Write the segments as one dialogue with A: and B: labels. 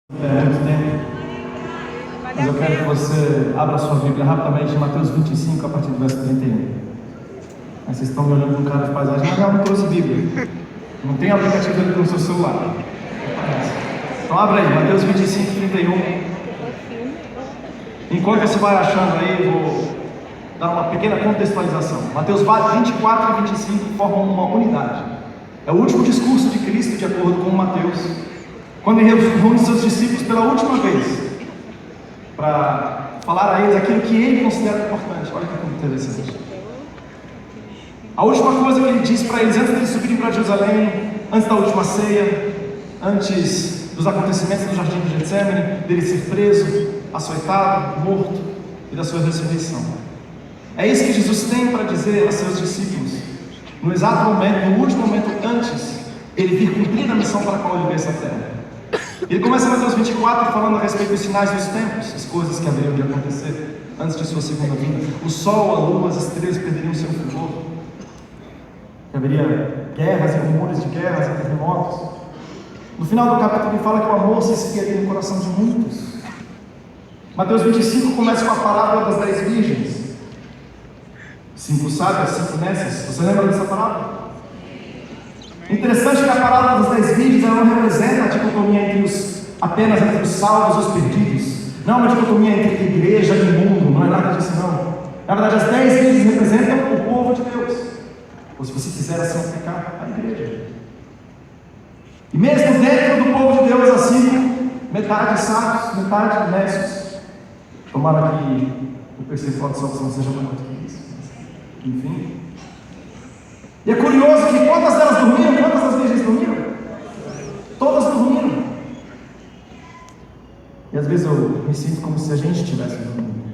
A: Muito tempo, mas eu quero que você abra sua Bíblia rapidamente em Mateus 25, a partir do verso 31. Aí vocês estão me olhando com cara de paisagem, mas eu não trouxe Bíblia. Não tem aplicativo ali no seu celular. Então abra aí, Mateus 25, 31. Enquanto você vai achando aí, eu vou dar uma pequena contextualização. Mateus 24 e 25 formam uma unidade. É o último discurso de Cristo, de acordo com Mateus, quando ele reúne seus discípulos pela última vez, para falar a eles aquilo que ele considera importante. Olha que interessante. A última coisa que ele diz para eles antes de eles subirem para Jerusalém, antes da última ceia, antes dos acontecimentos do jardim de Getsemane, dele ser preso, açoitado, morto e da sua ressurreição. É isso que Jesus tem para dizer a seus discípulos, no exato momento, no último momento antes ele vir cumprir a missão para a qual ele veio essa terra. Ele começa em Mateus 24 falando a respeito dos sinais dos tempos, as coisas que haveriam de acontecer antes de sua segunda vinda. O sol, a lua, as estrelas perderiam seu fulgor, que haveria guerras e rumores de guerras e terremotos. No final do capítulo ele fala que o amor se esfriaria no coração de muitos. Mateus 25 começa com a parábola das 10 virgens, 5 sábias, 5 nécias. Você lembra dessa parábola? Interessante que a parábola das 10 virgens ela não representa a dicotomia apenas entre os salvos e os perdidos. Não é uma dicotomia entre igreja e mundo, não é nada disso não. Na verdade, as 10 virgens representam o povo de Deus, ou se você quiser assim aplicar, a igreja. E mesmo dentro do povo de Deus, assim, metade sábios, metade nécios. Tomara que o percentual de salvação seja maior do que isso. Enfim. E é curioso que quantas delas dormiram? Quantas das virgens dormiram? Todas dormiram. E às vezes eu me sinto como se a gente estivesse dormindo.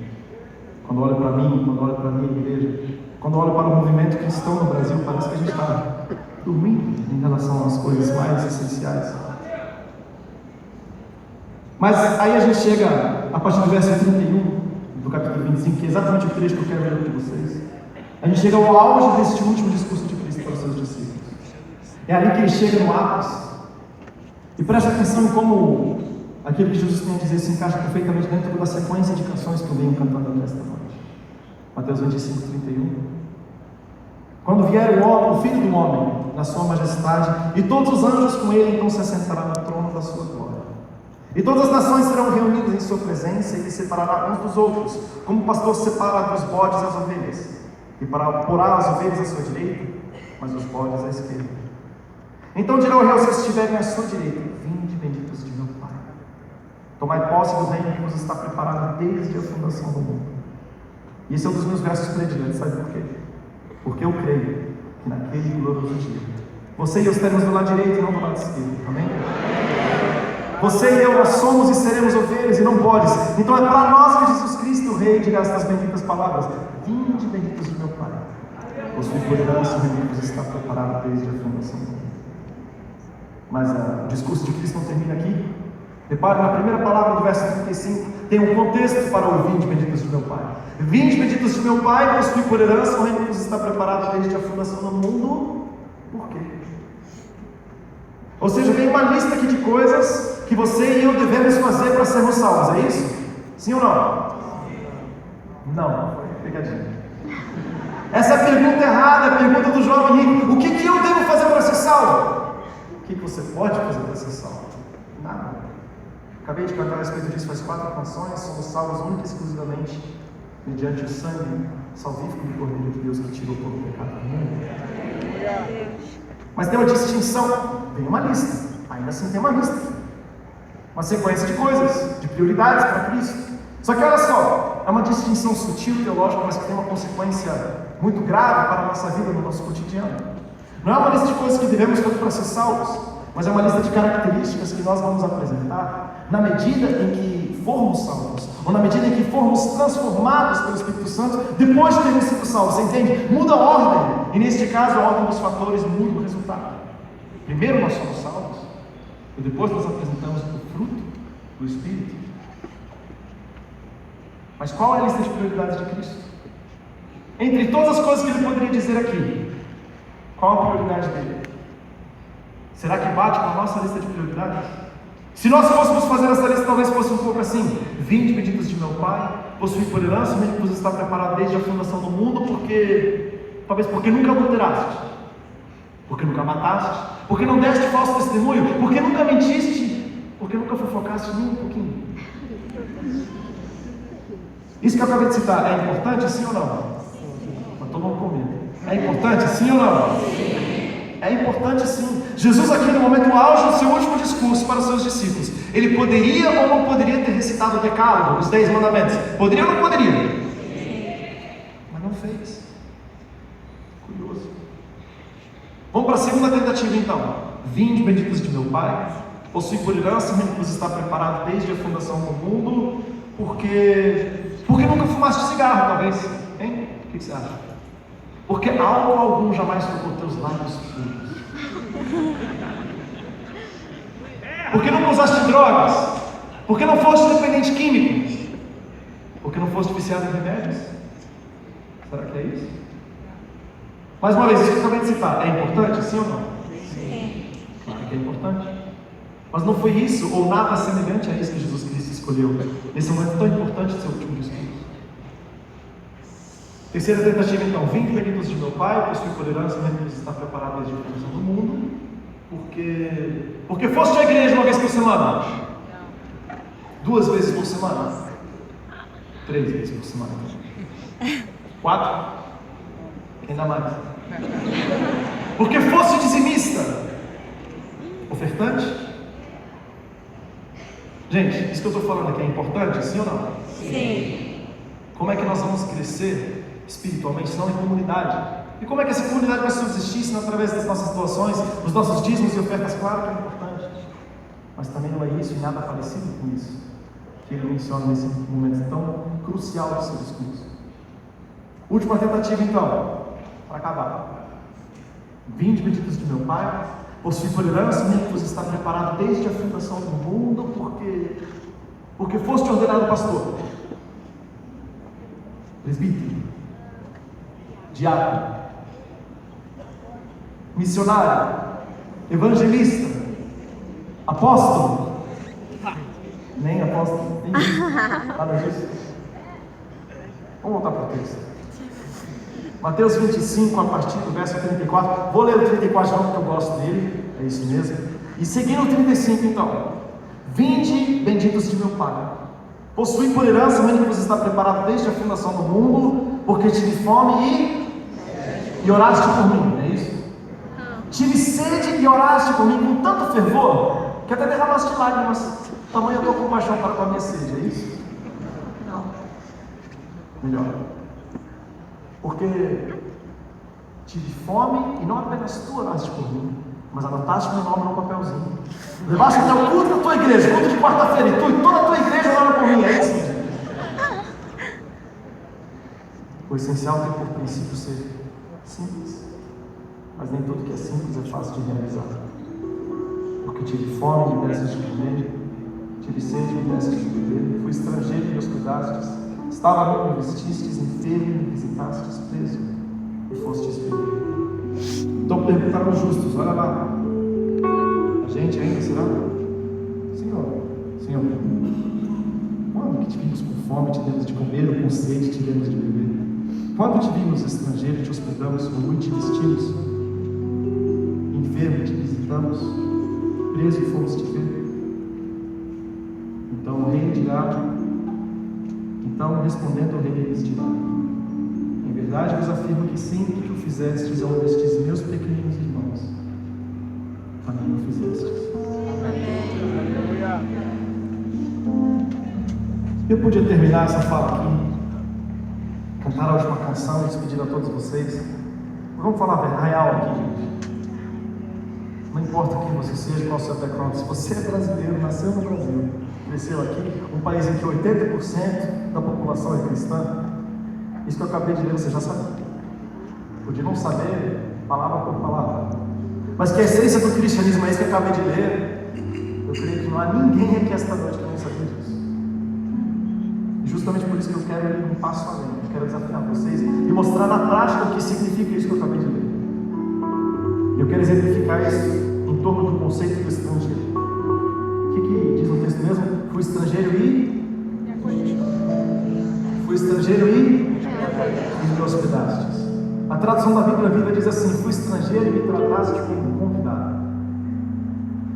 A: Quando olho para mim, quando olho para a minha igreja, quando olho para o movimento cristão no Brasil, parece que a gente está dormindo em relação às coisas mais essenciais. Mas aí a gente chega a partir do verso 31 do capítulo 25, que é exatamente o trecho que eu quero ler com vocês. A gente chega ao auge deste último discurso de Cristo para os seus discípulos. É ali que ele chega no ápice. E preste atenção em como aquilo que Jesus tem a dizer se encaixa perfeitamente dentro da sequência de canções que eu venho cantando aqui esta noite. Mateus 25, 31. Quando vier o Filho do Homem na sua majestade, e todos os anjos com ele, então se assentará no trono da sua glória. E todas as nações serão reunidas em sua presença, e ele separará uns dos outros, como o pastor separa dos bodes as ovelhas, e porá as ovelhas à sua direita, mas os bodes à esquerda. Então dirá o rei aos que estiverem à sua direita: vinde, benditos de meu Pai, tomai posse do reino que vos está preparado desde a fundação do mundo. E esse é um dos meus versos prediletos, sabe por quê? Porque eu creio que naquele glorioso dia, você e eu estaremos do lado direito e não do lado esquerdo, amém? Você e eu, nós somos e seremos ovelhas e não bodes. Então é para nós que Jesus Cristo, o Rei, dirá estas benditas palavras: vinde, benditos de meu Pai, possui por herança o reino que vos está preparado desde a fundação do mundo. Mas o discurso de Cristo não termina aqui. Repare na primeira palavra do verso 35, tem um contexto para o vinde, benditos de meu Pai. Vinde, benditos de meu Pai, possui por herança o reino que vos está preparado desde a fundação do mundo. Por quê? Ou seja, vem uma lista aqui de coisas que você e eu devemos fazer para sermos salvos, é isso? Sim ou não? Não, pegadinha. Essa é a pergunta errada, a pergunta do jovem rico: o que eu devo fazer para ser salvo? O que você pode fazer para ser salvo? Nada. Acabei de cantar a respeito disso faz 4 canções. Somos salvos única e exclusivamente mediante o sangue salvífico do Cordeiro de Deus que tirou todo o pecado do mundo. Mas tem uma distinção, tem uma lista, ainda assim tem uma lista, uma sequência de coisas, de prioridades para Cristo. Só que olha só, é uma distinção sutil, teológica, mas que tem uma consequência muito grave para a nossa vida, no nosso cotidiano. Não é uma lista de coisas que devemos fazer para ser salvos, mas é uma lista de características que nós vamos apresentar na medida em que formos salvos, ou na medida em que formos transformados pelo Espírito Santo depois de termos sido salvos. Você entende? Muda a ordem, e neste caso a ordem dos fatores muda o resultado. Primeiro nós somos salvos, e depois nós apresentamos o fruto do Espírito. Mas qual é a lista de prioridades de Cristo? Entre todas as coisas que ele poderia dizer aqui, qual a prioridade dele? Será que bate com a nossa lista de prioridades? Se nós fôssemos fazer essa lista, talvez fosse um pouco assim: 20 benditos de meu Pai, possui por herança, mesmo que você está preparado desde a fundação do mundo, talvez porque nunca adulteraste, porque nunca mataste, porque não deste falso testemunho, porque nunca mentiste, porque nunca fofocaste nem um pouquinho. Isso que eu acabei de citar, é importante sim ou não? Mas todo mundo comigo. É importante sim ou não? É importante sim. Jesus aqui no momento auge do seu último discurso para os seus discípulos, ele poderia ou não poderia ter recitado o decálogo, os 10 mandamentos? Poderia ou não poderia? Mas não fez. Curioso. Vamos para a segunda tentativa então. 20 benditos de meu Pai, possui por herança, mesmo que você está preparado desde a fundação do mundo, porque nunca fumaste cigarro, talvez. Hein? O que você acha? Porque álcool algum jamais tocou teus lábios puros. Porque nunca usaste drogas. Porque não foste dependente químico. Porque não foste viciado em remédios. Será que é isso? Mais uma vez, isso que eu acabei de citar, é importante, sim ou não? Sim. Claro que é importante. Mas não foi isso, ou nada semelhante a isso que Jesus Cristo escolheu nesse momento tão importante do seu último discurso. Terceira tentativa então: 20 benditos de meu Pai, possui por herança, mesmo que você está preparado desde a fundação do mundo, porque foste à igreja uma vez por semana? Não. 2 vezes por semana? 3 vezes por semana? 4? Quem dá mais? Porque foste dizimista? Ofertante? Gente, isso que eu estou falando aqui é importante, sim ou não?
B: Sim.
A: Como é que nós vamos crescer espiritualmente, se não em comunidade? E como é que essa comunidade vai subsistir, se não através das nossas doações, dos nossos dízimos e ofertas? Claro que é importante, mas também não é isso e nada parecido com isso que ele menciona nesse momento tão crucial do seu discurso. Última tentativa então, para acabar: 20 benditos de meu Pai, possui por herança, mesmo que você está preparado desde a fundação do mundo, porque foste ordenado pastor, presbítero, diácono, missionário, evangelista, apóstolo. Nem apóstolo, nem isso, nada disso. Vamos voltar para o texto. Mateus 25, a partir do verso 34. Vou ler o 34 não, porque eu gosto dele, é isso mesmo. E seguindo o 35 então: 20 benditos de meu Pai, possui por herança, mesmo que você está preparado desde a fundação do mundo, porque tive fome e oraste por mim, é isso? Tive sede e oraste por mim com tanto fervor, que até derramaste lágrimas, tamanha a tua compaixão para com a minha sede, é isso? Não. Melhor. Porque tive fome e não apenas tu oraste por mim, mas anotaste meu nome no papelzinho. Levaste até o culto da tua igreja, culto de quarta-feira, e tu e toda a tua igreja ora por mim, é isso? O essencial tem por princípio ser simples, mas nem tudo que é simples é fácil de realizar. Porque tive fome e me destes de comer, tive sede e me destes de beber, fui estrangeiro e me hospedastes, estava nu e me vestistes, enfermo e me visitastes, preso e fostes bem. Então perguntaram os justos: olha lá, a gente ainda será? Senhor, quando que te vimos com fome, te demos de comer, ou com sede, te demos de beber? Quando te vimos estrangeiro, te hospedamos, nu e te vestimos, enfermo, te visitamos, preso e fomos te ver? Então o rei dirá, respondendo o rei lhes dirá: em verdade vos afirmo que sempre que o fizestes a um destes meus pequeninos irmãos, a mim o fizestes. Eu podia terminar essa fala aqui, cantar a última canção e despedir a todos vocês. Mas vamos falar a real aqui, gente. Não importa quem você seja, qual o seu background, se você é brasileiro, nasceu no Brasil, cresceu aqui, um país em que 80% da população é cristã, isso que eu acabei de ler você já sabia. Podia não saber palavra por palavra, mas que a essência do cristianismo é isso que eu acabei de ler. Eu creio que não há ninguém aqui esta noite que não sabia disso. E justamente por isso que eu quero ir um passo além. Eu quero desafiar vocês e mostrar na prática o que significa isso que eu acabei de ler. Eu quero exemplificar isso em torno do conceito do estrangeiro. O que diz o texto mesmo? Fui estrangeiro e me hospedastes. A tradução da Bíblia Viva diz assim: fui estrangeiro e me trataste como convidado.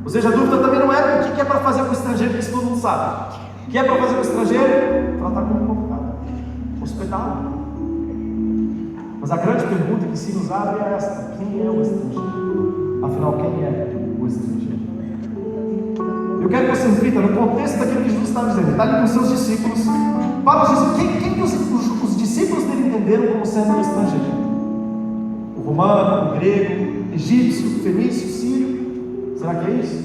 A: Ou seja, a dúvida também não é o que é para fazer com o estrangeiro, que isso todo mundo sabe. O que é para fazer com o estrangeiro? Tratar como convidado, hospedá-lo. Mas a grande pergunta que se nos abre é esta: quem é o estrangeiro? Afinal, quem é o estrangeiro? Eu quero que você reflita no contexto daquilo que Jesus está dizendo. Ele está ali com os seus discípulos. Para os discípulos, quem os discípulos dele entenderam como sendo um estrangeiro? O romano, o grego, egípcio, fenício, sírio. Será que é isso?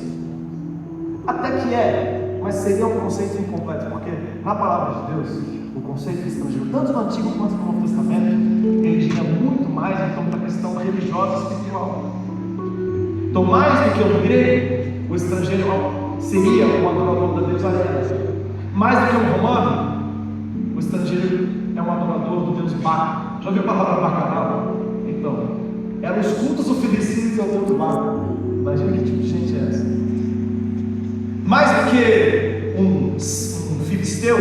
A: Até que é, mas seria um conceito incompleto, porque na palavra de Deus, o conceito de estrangeiro, tanto no Antigo quanto no Novo Testamento, ele gira muito mais em torno da questão religiosa e espiritual. Então, mais do que o grego, o estrangeiro seria um adorador da deusa Hera. Mais do que um romano, o estrangeiro é um adorador do deus Baco. Já ouviu a palavra bacanal? Então, eram os cultos oferecidos ao deus Baco. Imagina que tipo de gente é essa. Mais do que um filisteu,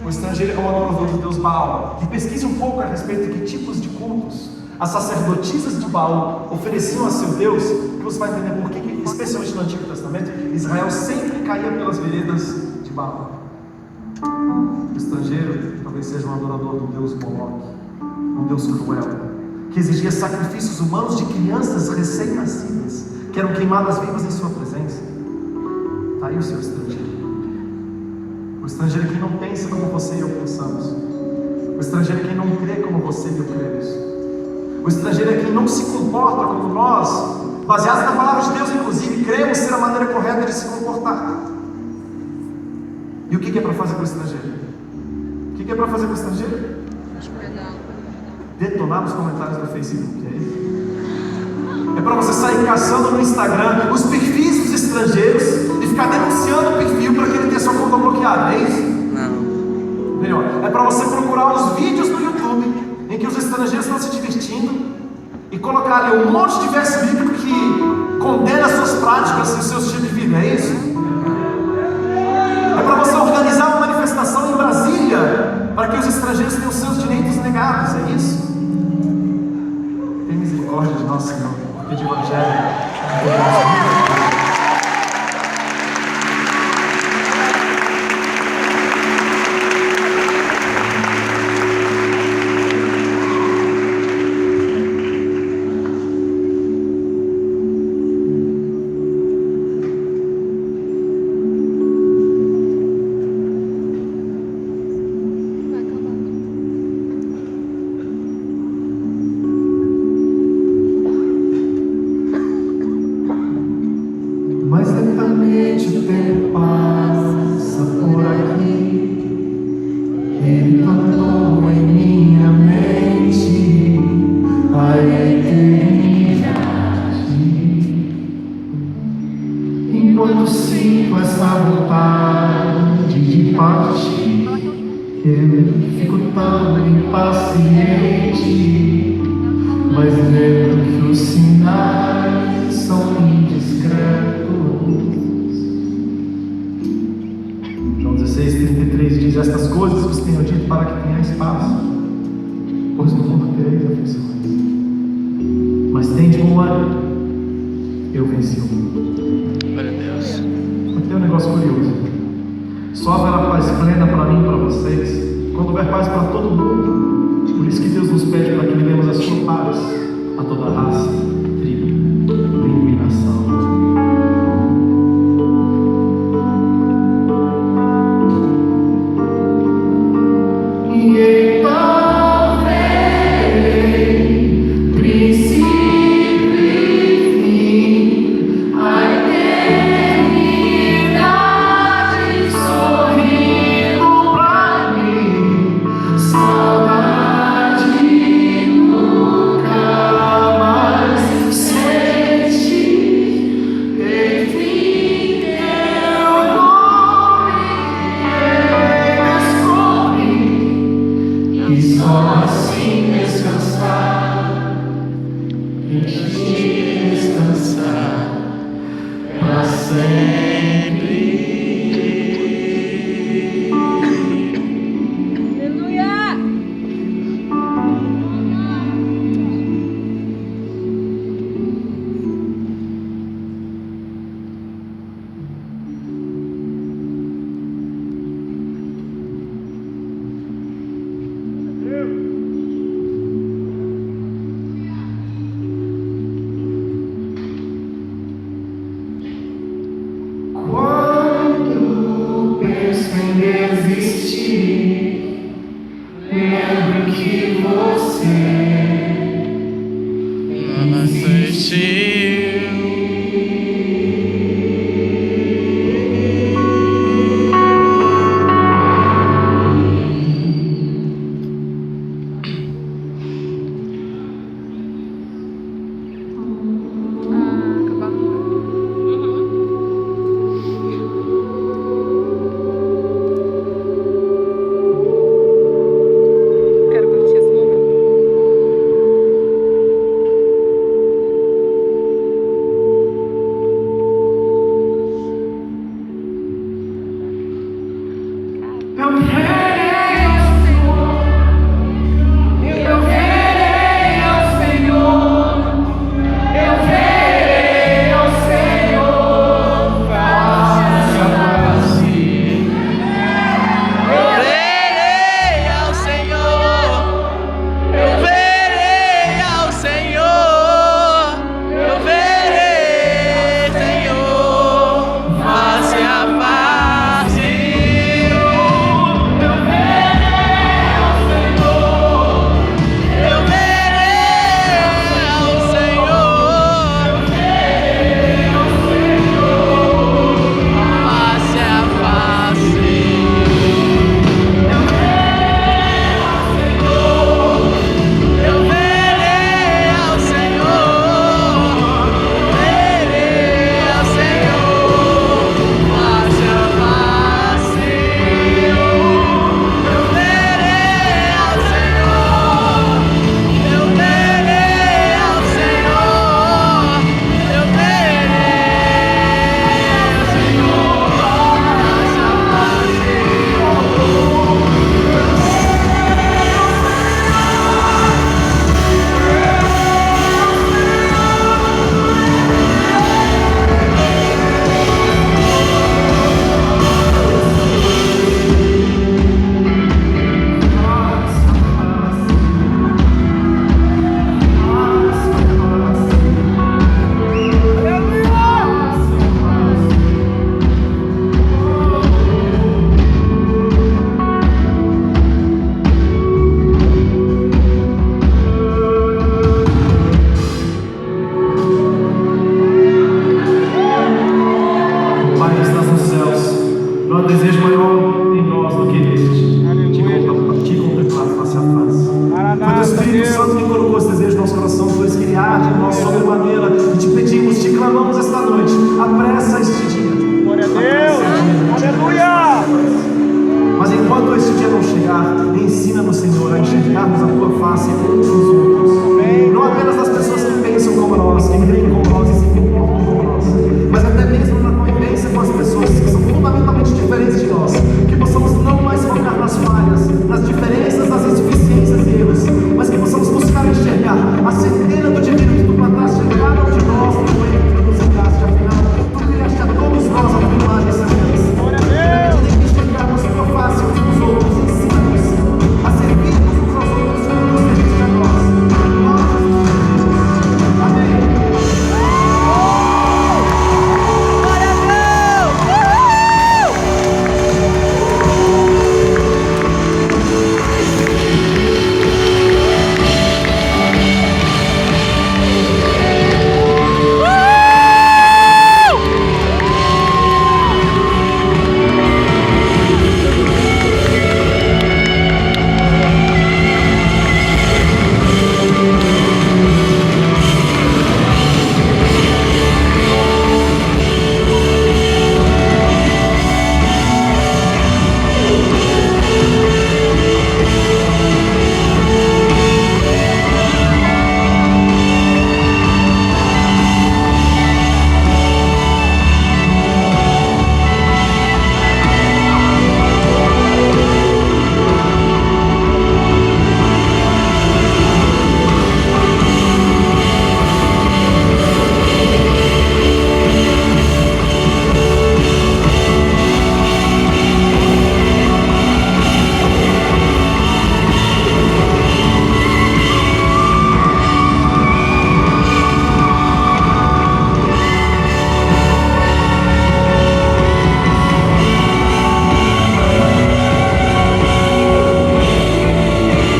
A: o estrangeiro é um adorador do deus Baal. E pesquise um pouco a respeito de que tipos de cultos as sacerdotisas de Baal ofereciam a seu Deus, que você vai entender por que, especialmente no Antigo Testamento, Israel sempre caía pelas veredas de Baal. O estrangeiro talvez seja um adorador do deus Moloque, um deus cruel, que exigia sacrifícios humanos de crianças recém-nascidas, que eram queimadas vivas em sua presença. Está aí o seu estrangeiro. O estrangeiro é quem não pensa como você e eu pensamos. O estrangeiro é quem não crê como você e eu cremos. O estrangeiro é quem não se comporta como nós, baseados na palavra de Deus, inclusive, cremos ser a maneira correta de se comportar. E o que é para fazer com o estrangeiro? O que é para fazer com o estrangeiro? Detonar nos comentários do Facebook, é isso? É para você sair caçando no Instagram os perfis dos estrangeiros e ficar denunciando o perfil para que ele tenha sua conta bloqueada, é isso? Não. Melhor, é para você procurar os vídeos no YouTube em que os estrangeiros estão se divertindo e colocar ali um monte de verso bíblico que condena as suas práticas e o seu estilo de vida, é isso? É para você organizar uma manifestação em Brasília para que os estrangeiros tenham seus direitos negados, é isso? Tem misericórdia de nós, Senhor, porque de evangelho
B: e só assim